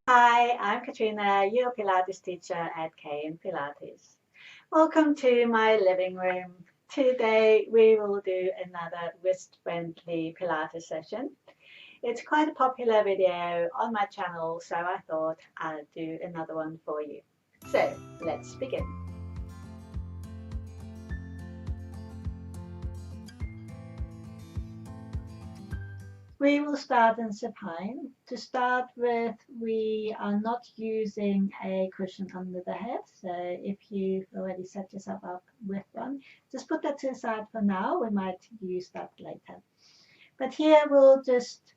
Hi, I'm Katrina, your Pilates teacher at KN Pilates. Welcome to my living room. Today we will do another wrist-friendly Pilates session. It's quite a popular video on my channel, so I thought I'd do another one for you. So let's begin. We will start in supine. To start with, we are not using a cushion under the head. So if you've already set yourself up with one, just put that to the side for now. We might use that later. But here we'll just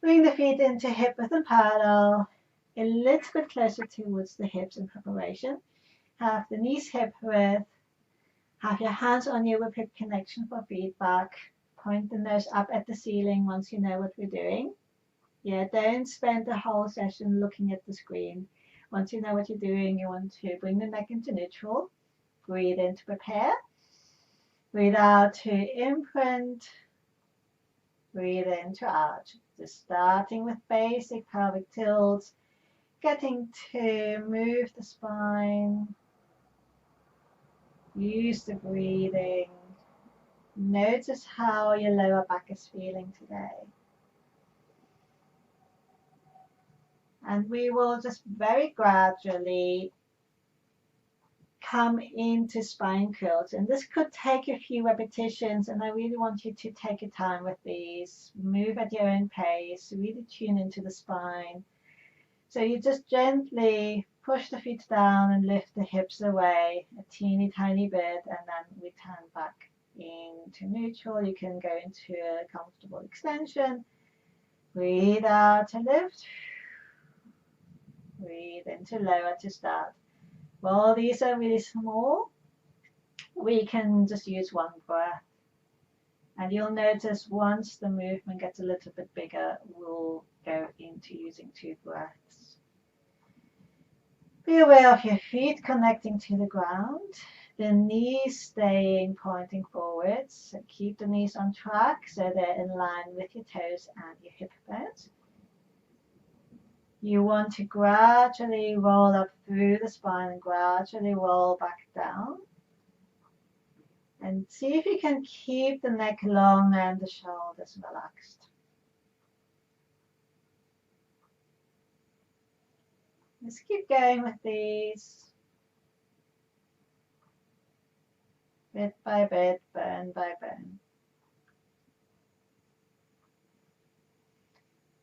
bring the feet into hip width and parallel, a little bit closer towards the hips in preparation. Have the knees hip width. Have your hands on your hip connection for feedback. Point the nose up at the ceiling once you know what we're doing. Yeah, don't spend the whole session looking at the screen. Once you know what you're doing, you want to bring the neck into neutral. Breathe in to prepare. Breathe out to imprint. Breathe in to arch. Just starting with basic pelvic tilts. Getting to move the spine. Use the breathing. Notice how your lower back is feeling today. And we will just very gradually come into spine curls. And this could take a few repetitions, and I really want you to take your time with these. Move at your own pace, really tune into the spine. So you just gently push the feet down and lift the hips away a teeny tiny bit, and then return back into neutral. You can go into a comfortable extension. Breathe out to lift. Breathe in to lower to start. Well, these are really small. We can just use one breath. And you'll notice once the movement gets a little bit bigger, we'll go into using 2 breaths. Be aware of your feet connecting to the ground, the knees staying pointing forwards. So keep the knees on track so they're in line with your toes and your hip bones. You want to gradually roll up through the spine and gradually roll back down. And see if you can keep the neck long and the shoulders relaxed. Just keep going with these. Bit by bit, bone by bone.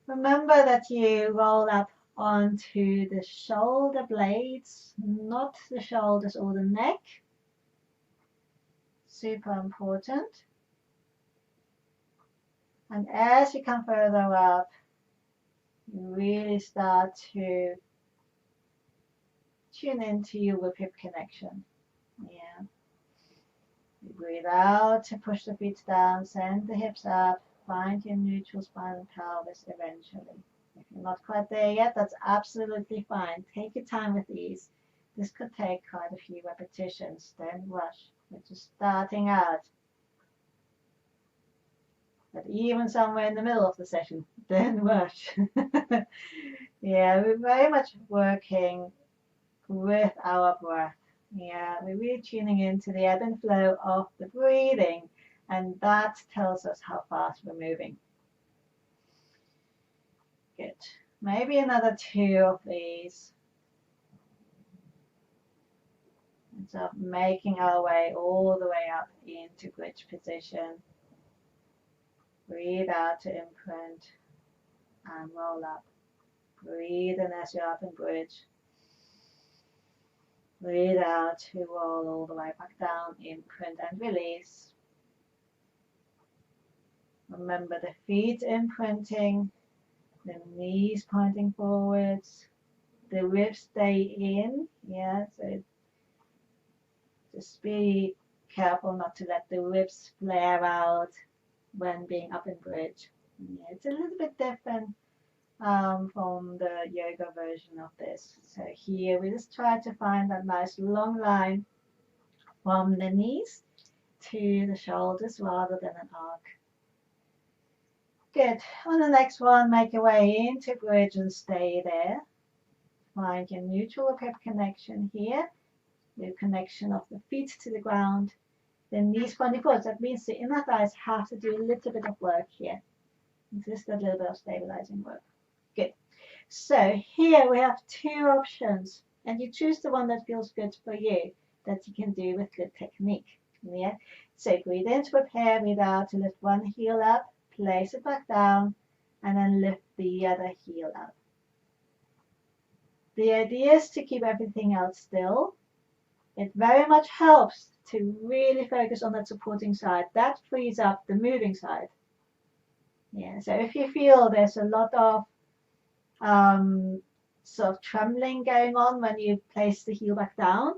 Remember that you roll up onto the shoulder blades, not the shoulders or the neck. Super important. And as you come further up, you really start to tune into your hip connection. Yeah. You breathe out to push the feet down, send the hips up, find your neutral spine and pelvis eventually. If you're not quite there yet, that's absolutely fine. Take your time with these. This could take quite a few repetitions. Don't rush. We're just starting out. But even somewhere in the middle of the session, don't rush. Yeah, we're very much working with our breath. Yeah, we're really tuning into the ebb and flow of the breathing, and that tells us how fast we're moving. Good. Maybe another 2 of these. And so making our way all the way up into bridge position. Breathe out to imprint and roll up. Breathe in as you're up in bridge. Breathe out to roll all the way back down, imprint and release. Remember the feet imprinting, the knees pointing forwards, the ribs stay in. Yeah, so just be careful not to let the ribs flare out when being up in bridge. Yeah, it's a little bit different from the yoga version of this. So here we just try to find that nice long line from the knees to the shoulders rather than an arc. Good. On the next one, make your way into bridge and stay there. Find your neutral hip connection here. The connection of the feet to the ground. The knees pointing forwards. That means the inner thighs have to do a little bit of work here. Just a little bit of stabilizing work. Good. So here we have two options, and you choose the one that feels good for you, that you can do with good technique. Yeah. So breathe in to prepare, breathe out to lift one heel up, place it back down, and then lift the other heel up. The idea is to keep everything else still. It very much helps to really focus on that supporting side. That frees up the moving side. Yeah, so if you feel there's a lot of sort of trembling going on when you place the heel back down,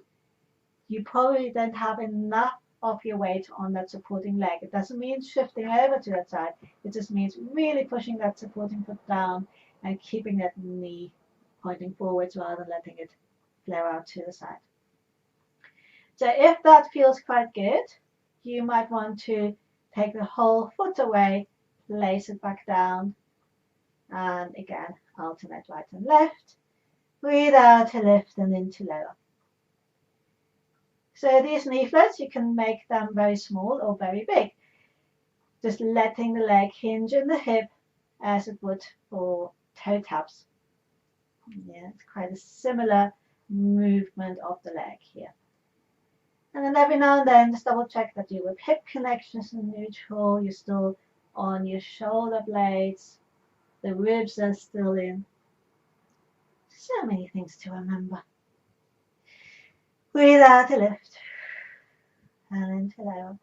you probably don't have enough of your weight on that supporting leg. It doesn't mean shifting over to that side. It just means really pushing that supporting foot down and keeping that knee pointing forwards rather than letting it flare out to the side. So if that feels quite good, you might want to take the whole foot away, place it back down, and again, alternate right and left. Breathe out to lift and into lower. So these knee floats, you can make them very small or very big. Just letting the leg hinge in the hip as it would for toe taps. Yeah, it's quite a similar movement of the leg here. And then every now and then, just double check that your hip connections are neutral, you're still on your shoulder blades, the ribs are still in. So many things to remember. Breathe out to lift and into lower.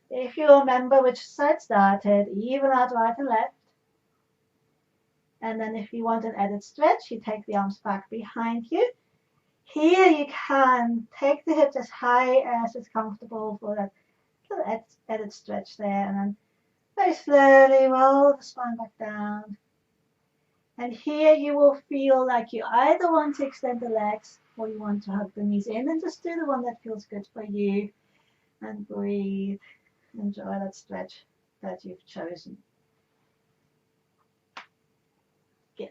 If you remember which side started, even out right and left. And then if you want an added stretch, you take the arms back behind you. Here you can take the hips as high as is comfortable for that little added stretch there. And then very slowly roll the spine back down. And here you will feel like you either want to extend the legs or you want to hug the knees in, and just do the one that feels good for you. And breathe. Enjoy that stretch that you've chosen. Good.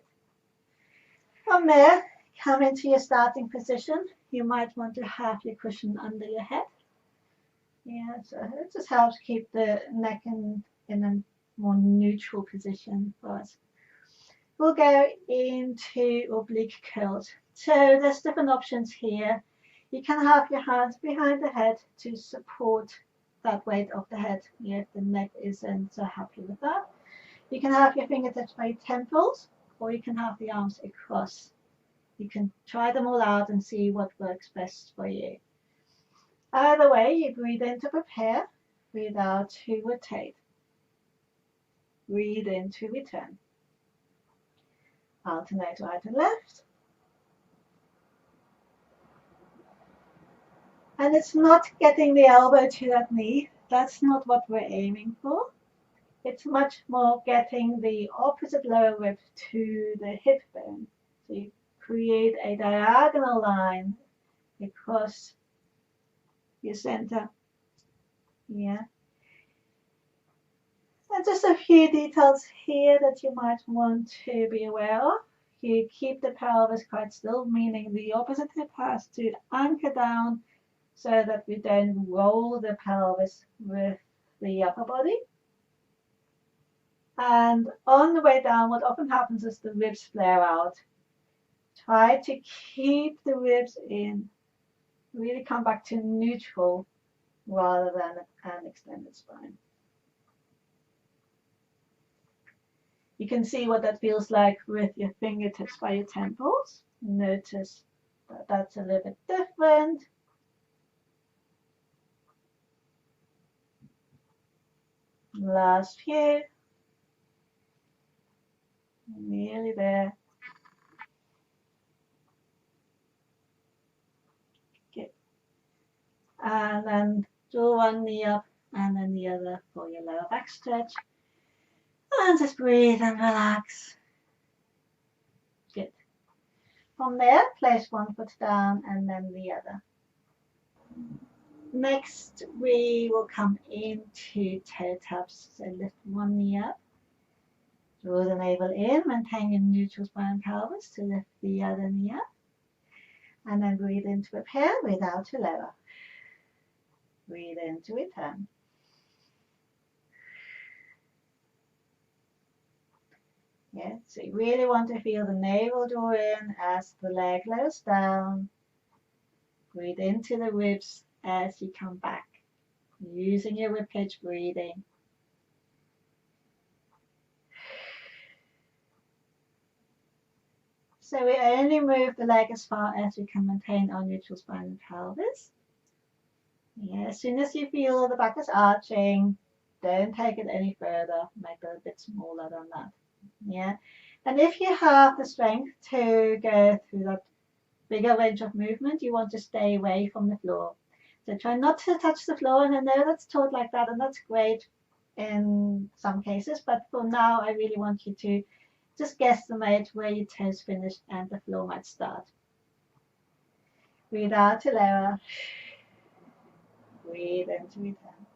From there, come into your starting position. You might want to have your cushion under your head. Yeah, so it just helps keep the neck in a more neutral position for us. We'll go into oblique curls. So there's different options here. You can have your hands behind the head to support that weight of the head if the neck isn't so happy with that. You can have your fingertips by your temples, or you can have the arms across. You can try them all out and see what works best for you. Either way, you breathe in to prepare, breathe out to rotate, breathe in to return. Alternate right and left. And it's not getting the elbow to that knee. That's not what we're aiming for. It's much more getting the opposite lower rib to the hip bone. So you create a diagonal line across your center. Yeah. And just a few details here that you might want to be aware of. You keep the pelvis quite still, meaning the opposite hip has to anchor down so that we don't roll the pelvis with the upper body. And on the way down, what often happens is the ribs flare out. Try to keep the ribs in. Really come back to neutral rather than an extended spine. You can see what that feels like with your fingertips by your temples. Notice that that's a little bit different. Last few. Nearly there. Good. And then draw one knee up and then the other for your lower back stretch. And just breathe and relax. Good. From there, place one foot down and then the other. Next, we will come into toe taps. So lift one knee up, draw the navel in, maintain your neutral spine and pelvis to lift the other knee up. And then breathe in to prepare, breathe out to lower. Breathe in to return. Yeah, so you really want to feel the navel draw in as the leg lowers down. Breathe into the ribs as you come back, using your ribcage breathing. So we only move the leg as far as we can maintain our neutral spine and pelvis. Yeah, as soon as you feel the back is arching, don't take it any further, make it a bit smaller than that. Yeah, and if you have the strength to go through that bigger range of movement, you want to stay away from the floor. So try not to touch the floor, and I know that's taught like that, and that's great in some cases, but for now I really want you to just guesstimate where your toes finish and the floor might start. Breathe out to lower. Breathe in to return.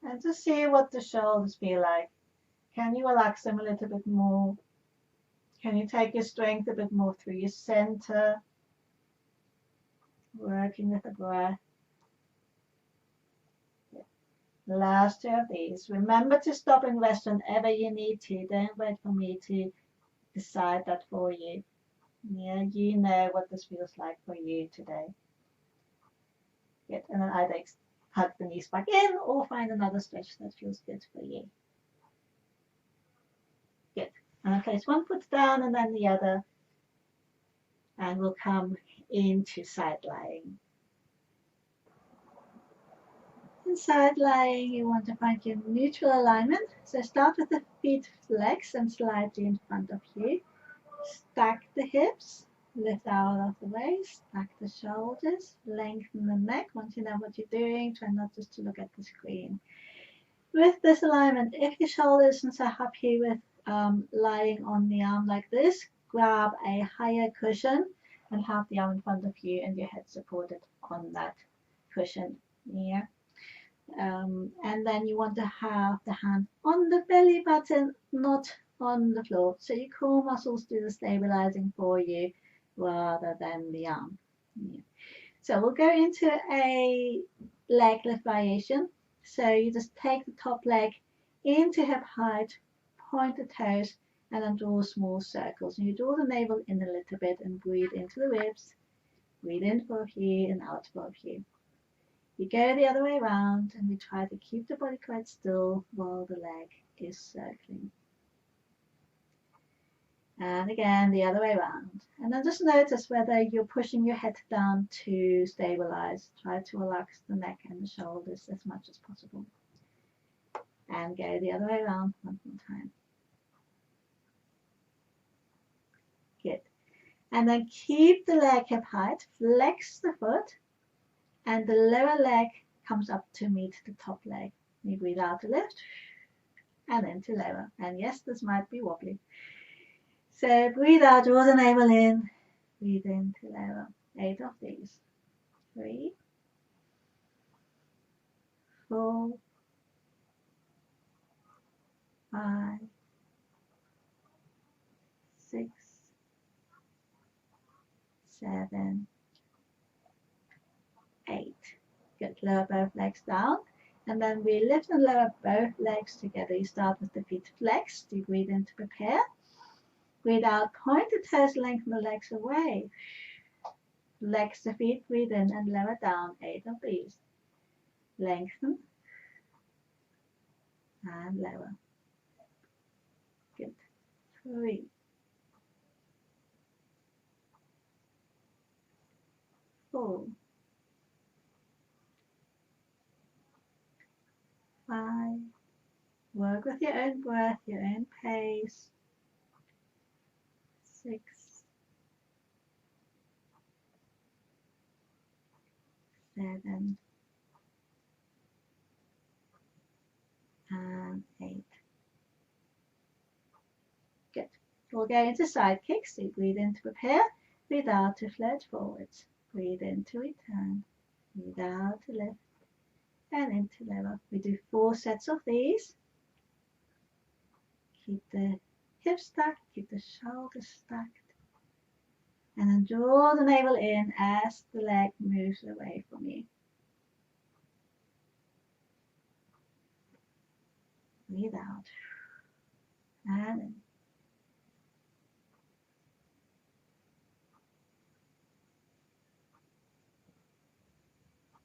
And just see what the shoulders feel like. Can you relax them a little bit more? Can you take your strength a bit more through your center? Working with the breath. Last two of these. Remember to stop and rest whenever you need to. Don't wait for me to decide that for you. Yeah, you know what this feels like for you today. Good. And then either hug the knees back in or find another stretch that feels good for you. Good. And place one foot down and then the other. And we'll come into side lying. In side lying, you want to find your neutral alignment. So start with the feet flexed and slightly in front of you. Stack the hips, lift out of the waist, stack the shoulders, lengthen the neck. Once you know what you're doing, try not just to look at the screen. With this alignment, if your shoulder isn't so happy with lying on the arm like this, grab a higher cushion and have the arm in front of you and your head supported on that cushion. Yeah. And then you want to have the hand on the belly button, not on the floor. So your core muscles do the stabilizing for you rather than the arm. Yeah. So we'll go into a leg lift variation. So you just take the top leg into hip height, point the toes, and then draw small circles. And you draw the navel in a little bit and breathe into the ribs. Breathe in for a few and out for a few. You go the other way around and we try to keep the body quite still while the leg is circling. And again, the other way around. And then just notice whether you're pushing your head down to stabilize. Try to relax the neck and the shoulders as much as possible. And go the other way around one more time. Good. And then keep the leg hip height, flex the foot, and the lower leg comes up to meet the top leg. You breathe out to lift, and then to lower. And yes, this might be wobbly. So breathe out, draw the navel in, breathe in to lower. 8 of these. 3, 4, 5, 6, 7, 8. Good. Lower both legs down. And then we lift and lower both legs together. You start with the feet flexed. You breathe in to prepare. Breathe out, point the toes, lengthen the legs away. Flex the feet, breathe in and lower down. 8 of these. Lengthen and lower. Good. 3, 4, 5. Work with your own breath, your own pace. 6, 7, and 8. Good. We'll go into side kicks. So you breathe in to prepare. Breathe out to float forwards. Breathe in to return. Breathe out to lift. And in to lower. We do 4 sets of these. Keep the hips stacked, keep the shoulders stacked. And then draw the navel in as the leg moves away from you. Breathe out. And in.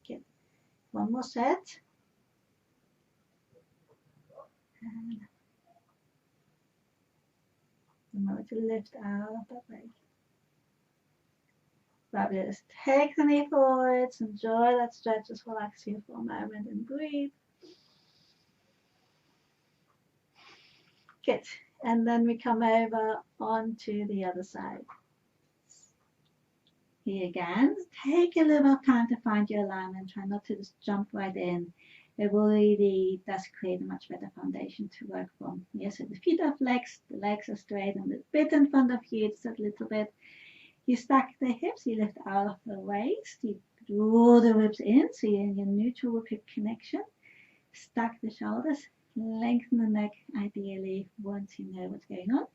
Good. One more set. And remember to lift out of that leg. Fabulous. Take the knee forwards. Enjoy that stretch. Just relax here for a moment and breathe. Good. And then we come over onto the other side. Here again. Take a little bit of time to find your alignment. Try not to just jump right in. It really does create a much better foundation to work from. Yes, so the feet are flexed, the legs are straight, and a bit in front of you, just a little bit. You stack the hips, you lift out of the waist, you draw the ribs in, so you're in your neutral rib hip connection. Stack the shoulders, lengthen the neck, ideally, once you know what's going on.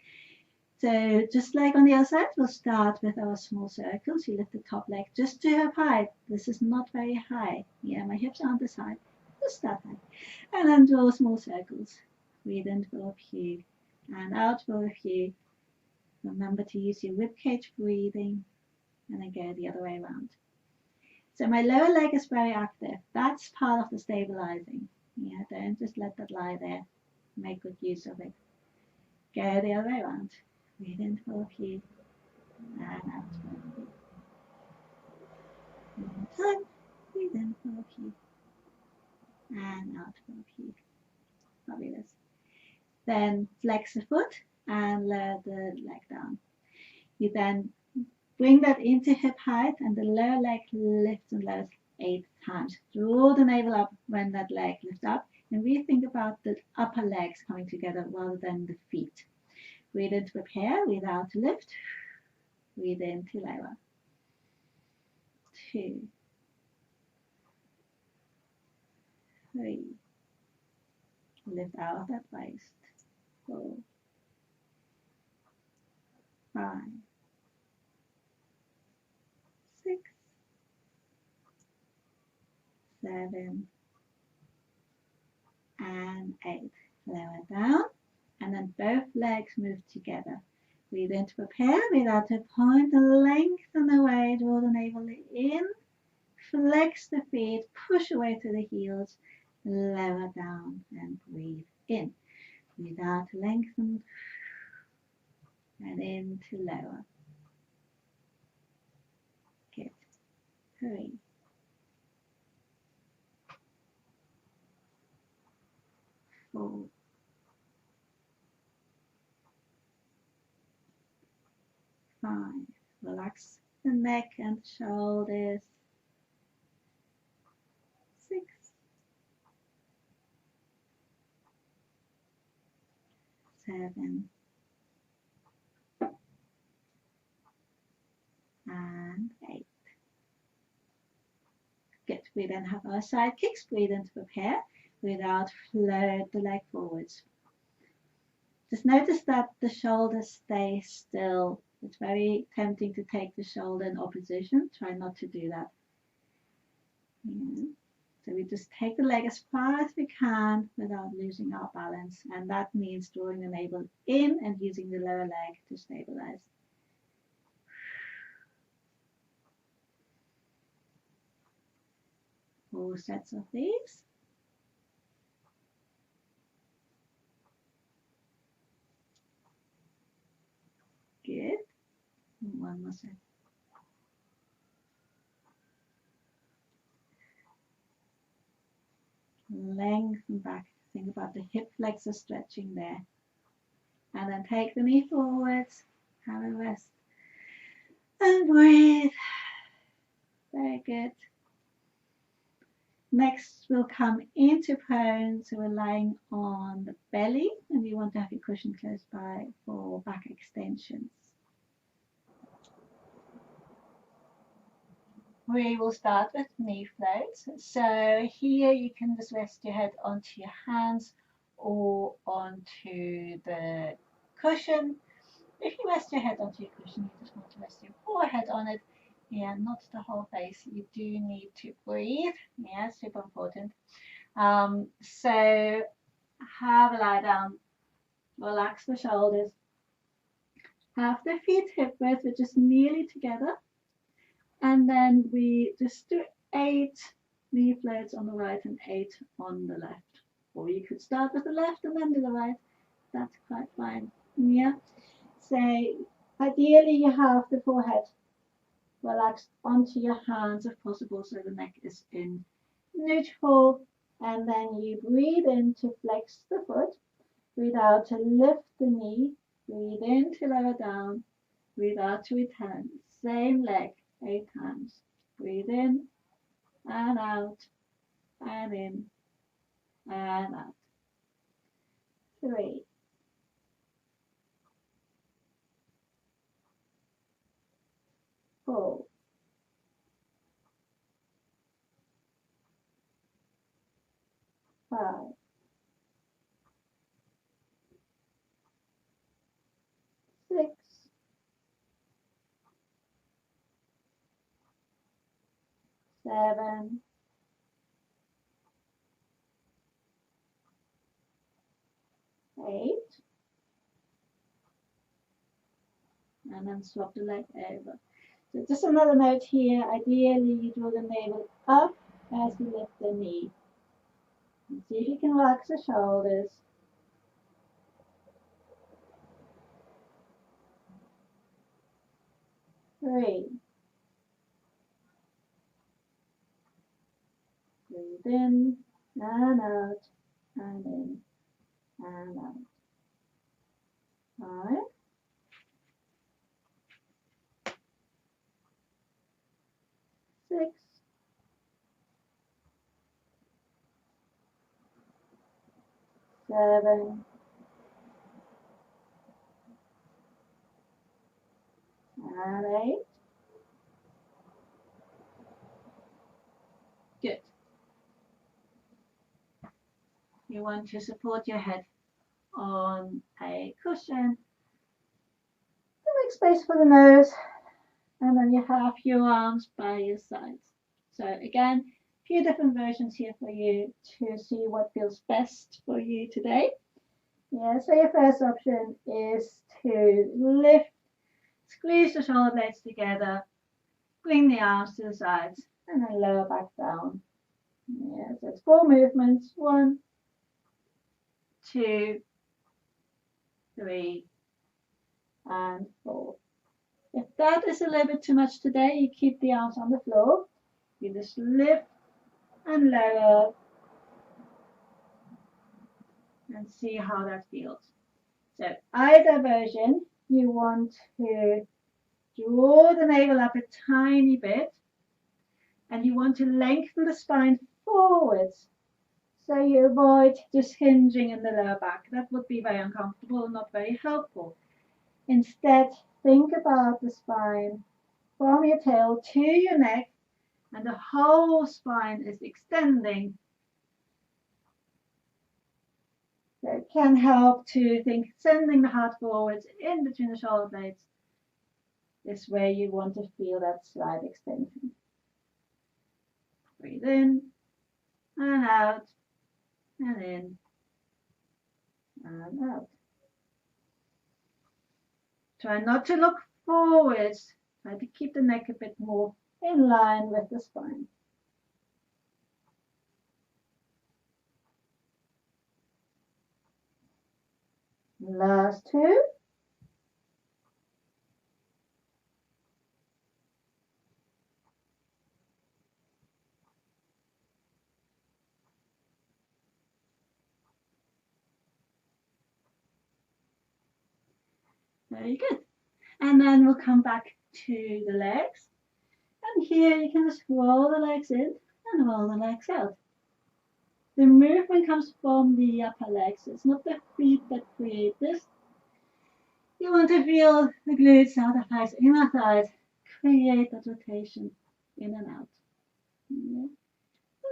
So just like on the other side, we'll start with our small circles. You lift the top leg just to hip height. This is not very high. Yeah, my hips are on the side. Just start high. And then draw small circles. Breathe in for a few and out for a few. Remember to use your ribcage breathing and then go the other way around. So my lower leg is very active. That's part of the stabilizing. Yeah, don't just let that lie there. Make good use of it. Go the other way around. Breathe in for a few and out for a few. One more time. Breathe in for a few and out for a few. Fabulous. Then flex the foot and lower the leg down. You then bring that into hip height and the lower leg lifts and lowers 8 times. Draw the navel up when that leg lifts up and we think about the upper legs coming together rather than the feet. Breathe in to prepare, breathe out to lift, breathe in to lower. 2, 3, lift out of that waist. 4, 5, 6, 7, and 8. Lower down, and then both legs move together. Breathe in to prepare, breathe out to point, lengthen away, draw the navel in, flex the feet, push away to the heels, lower down, and breathe in. Breathe out to lengthen, and in to lower. Good. 3, 4, 5. Relax the neck and shoulders. 6, 7, and 8. Good. We then have our side kicks. Breathe in to prepare. Breathe out, float the leg forwards. Just notice that the shoulders stay still. It's very tempting to take the shoulder in opposition. Try not to do that. Yeah. So we just take the leg as far as we can without losing our balance. And that means drawing the navel in and using the lower leg to stabilize. Four sets of these. Good. And one more set. Lengthen back. Think about the hip flexor stretching there. And then take the knee forwards. Have a rest. And breathe. Very good. Next, we'll come into prone, so we're lying on the belly, and you want to have your cushion close by for back extensions. we will start with knee floats. So here you can just rest your head onto your hands or onto the cushion. If you rest your head onto your cushion, you just want to rest your forehead on it. Yeah, not the whole face. You do need to breathe. Yeah, super important. So have a lie down. Relax the shoulders. Have the feet hip width, which is nearly together. And then we just do 8 knee floats on the right and 8 on the left. Or you could start with the left and then do the right. That's quite fine. Yeah. So ideally you have the forehead relaxed onto your hands if possible, so the neck is in neutral. And then you breathe in to flex the foot. Breathe out to lift the knee. Breathe in to lower down. Breathe out to return. Same leg 8 times. Breathe in and out and in and out. 3, 4, 5, 6, 7, 8, and then swap the leg over. So just another note here, ideally you draw the navel up as you lift the knee. And see if you can relax the shoulders. 3, breathe in and out and in and out. 5, 6, 7, and 8. Good. You want to support your head on a cushion to make space for the nose, and then you have your arms by your sides. So again, a few different versions here for you to see what feels best for you today. Yeah, so your first option is to lift, squeeze the shoulder blades together, bring the arms to the sides, and then lower back down. Yeah, so it's 4 movements. 1, 2, 3, and 4. If that is a little bit too much today, you keep the arms on the floor. You just lift and lower and see how that feels. So either version, you want to draw the navel up a tiny bit and you want to lengthen the spine forwards so you avoid just hinging in the lower back. That would be very uncomfortable and not very helpful. Instead, think about the spine from your tail to your neck, and the whole spine is extending. So it can help to think sending the heart forwards in between the shoulder blades is where you want to feel that slight extension. Breathe in and out and in and out. Try not to look forwards. Try to keep the neck a bit more in line with the spine. Last 2. Very good. And then we'll come back to the legs. And here you can just roll the legs in and roll the legs out. The movement comes from the upper legs. It's not the feet that create this. You want to feel the glutes, outer thighs, inner thighs, create that rotation in and out. Yeah.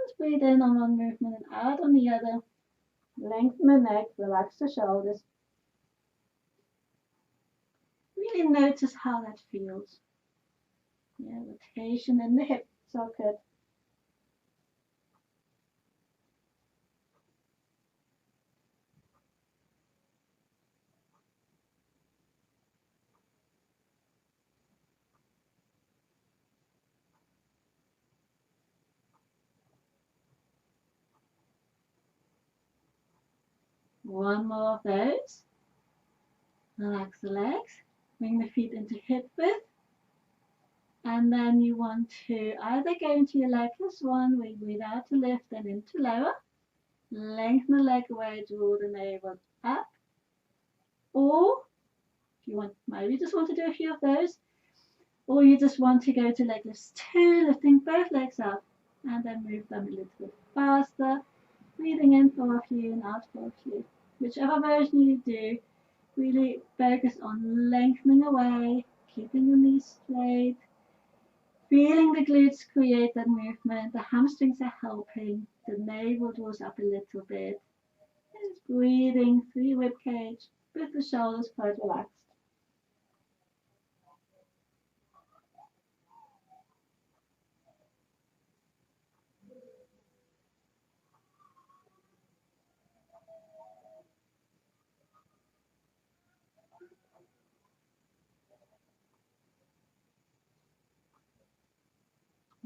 Just breathe in on one movement and out on the other. Lengthen the neck, relax the shoulders. Really notice how that feels. Yeah, rotation in the hip socket. One more of those. Relax the legs. Bring the feet into hip width. And then you want to either go into your legless one, where you breathe out to lift and into lower. Lengthen the leg away, draw the navel up. Or if you want, maybe you just want to do a few of those. Or you just want to go to legless 2, lifting both legs up. And then move them a little bit faster. Breathing in for a few and out for a few. Whichever version you do, really focus on lengthening away, keeping the knees straight, feeling the glutes create that movement, the hamstrings are helping, the navel draws up a little bit. Just breathing through your ribcage with the shoulders quite relaxed.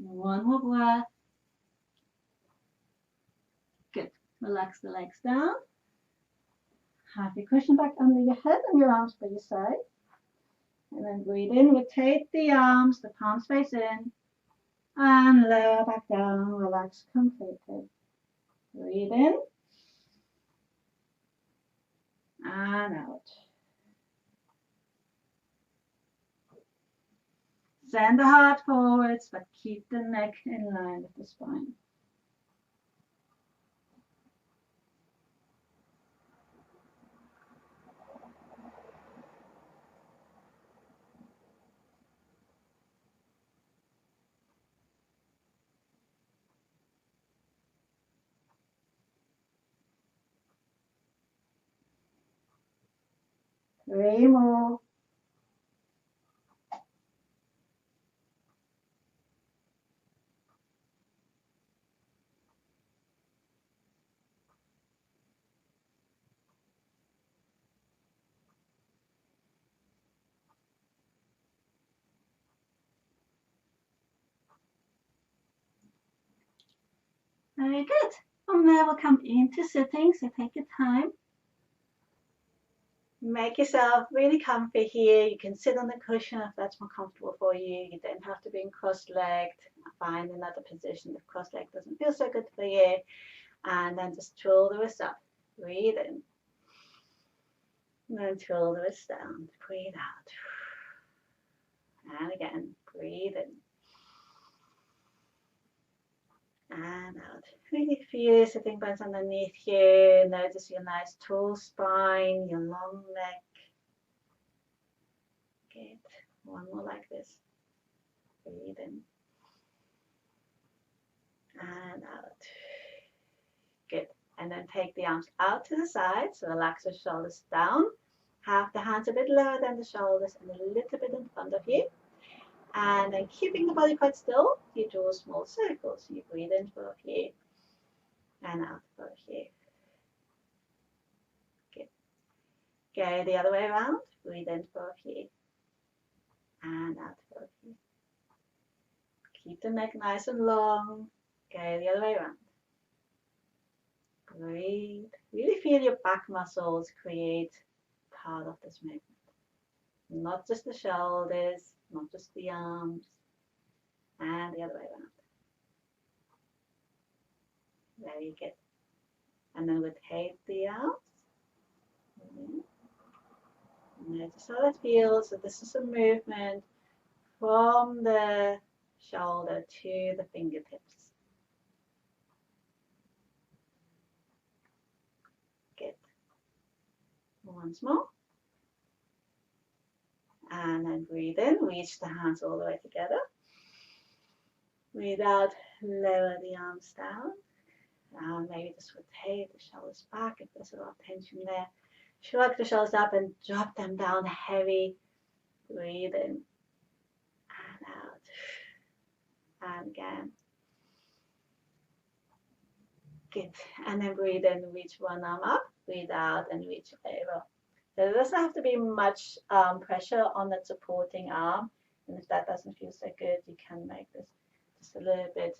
One more breath. Good. Relax the legs down. Have your cushion back under your head and your arms by your side. And then breathe in, rotate the arms, the palms face in. And lower back down, relax completely. Breathe in. And out. Send the heart forwards, but keep the neck in line with the spine. Three more. Very good. From there we'll come into sitting, so take your time. Make yourself really comfy here. You can sit on the cushion if that's more comfortable for you. You don't have to be cross-legged. Find another position if cross-legged doesn't feel so good for you. And then just twirl the wrists up. Breathe in. And then twirl the wrists down. Breathe out. And again, breathe in. And out. Really feel your sitting bones underneath you. Notice your nice tall spine, your long neck. Good. One more like this. Breathe in. And out. Good. And then take the arms out to the side. So relax the shoulders down. Have the hands a bit lower than the shoulders and a little bit in front of you. And then keeping the body quite still, you draw small circles. You breathe in for a few and out for a few. Good. Go the other way around. Breathe in for a few and out for a few. Keep the neck nice and long. Go the other way around. Breathe. Really feel your back muscles create part of this movement. Not just the shoulders, not just the arms, and the other way around. Very good. And then rotate the arms. Notice how that feels. So this is a movement from the shoulder to the fingertips. Good. Once more. And then breathe in, reach the hands all the way together. Breathe out, lower the arms down. Maybe just rotate the shoulders back if there's a lot of tension there. Shrug the shoulders up and drop them down heavy. Breathe in and out. And again. Good. And then breathe in, reach one arm up. Breathe out and reach over. So there doesn't have to be much pressure on that supporting arm. And if that doesn't feel so good, you can make this just a little bit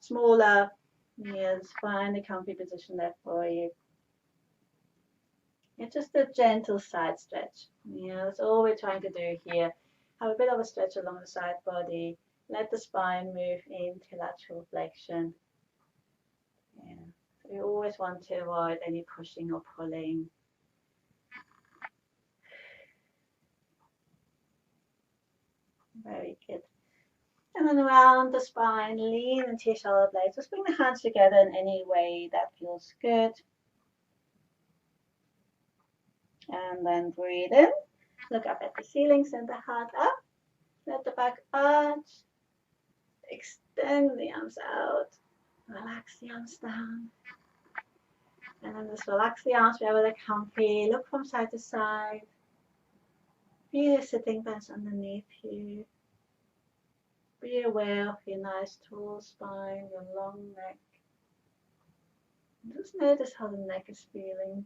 smaller. Yeah, just find a comfy position there for you. It's just a gentle side stretch. Yeah, that's all we're trying to do here. Have a bit of a stretch along the side body. Let the spine move into lateral flexion. Yeah. So we always want to avoid any pushing or pulling. Very good. And then around the spine, lean into your shoulder blades. Just bring the hands together in any way that feels good. And then breathe in. Look up at the ceiling, send the heart up. Let the back arch. Extend the arms out. Relax the arms down. And then just relax the arms wherever they're comfy. Look from side to side. Feel your sitting bones underneath you. Be aware of your nice tall spine, your long neck. Just notice how the neck is feeling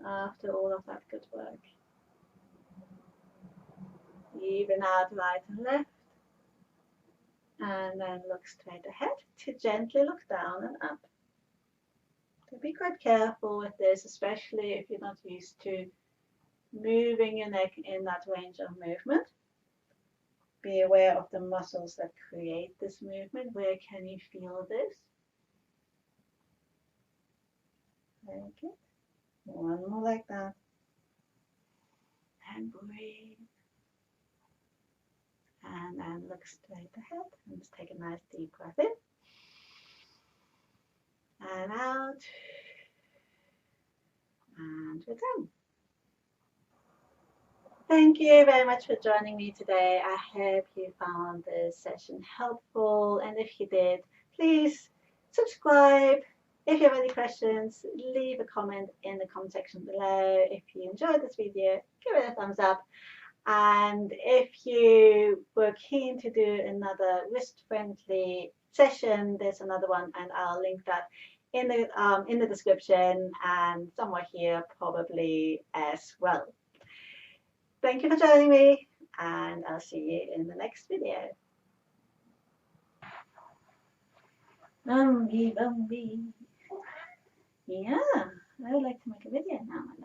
after all of that good work. Even out right and left. And then look straight ahead to gently look down and up. So be quite careful with this, especially if you're not used to moving your neck in that range of movement. Be aware of the muscles that create this movement. Where can you feel this? Very good. One more like that. And breathe. And then look straight ahead. And just take a nice deep breath in. And out. And we're done. Thank you very much for joining me today. I hope you found this session helpful. And if you did, please subscribe. If you have any questions, leave a comment in the comment section below. If you enjoyed this video, give it a thumbs up. And if you were keen to do another wrist-friendly session, there's another one, and I'll link that in the description and somewhere here probably as well. Thank you for joining me, and I'll see you in the next video. Bumby. Yeah, I would like to make a video now.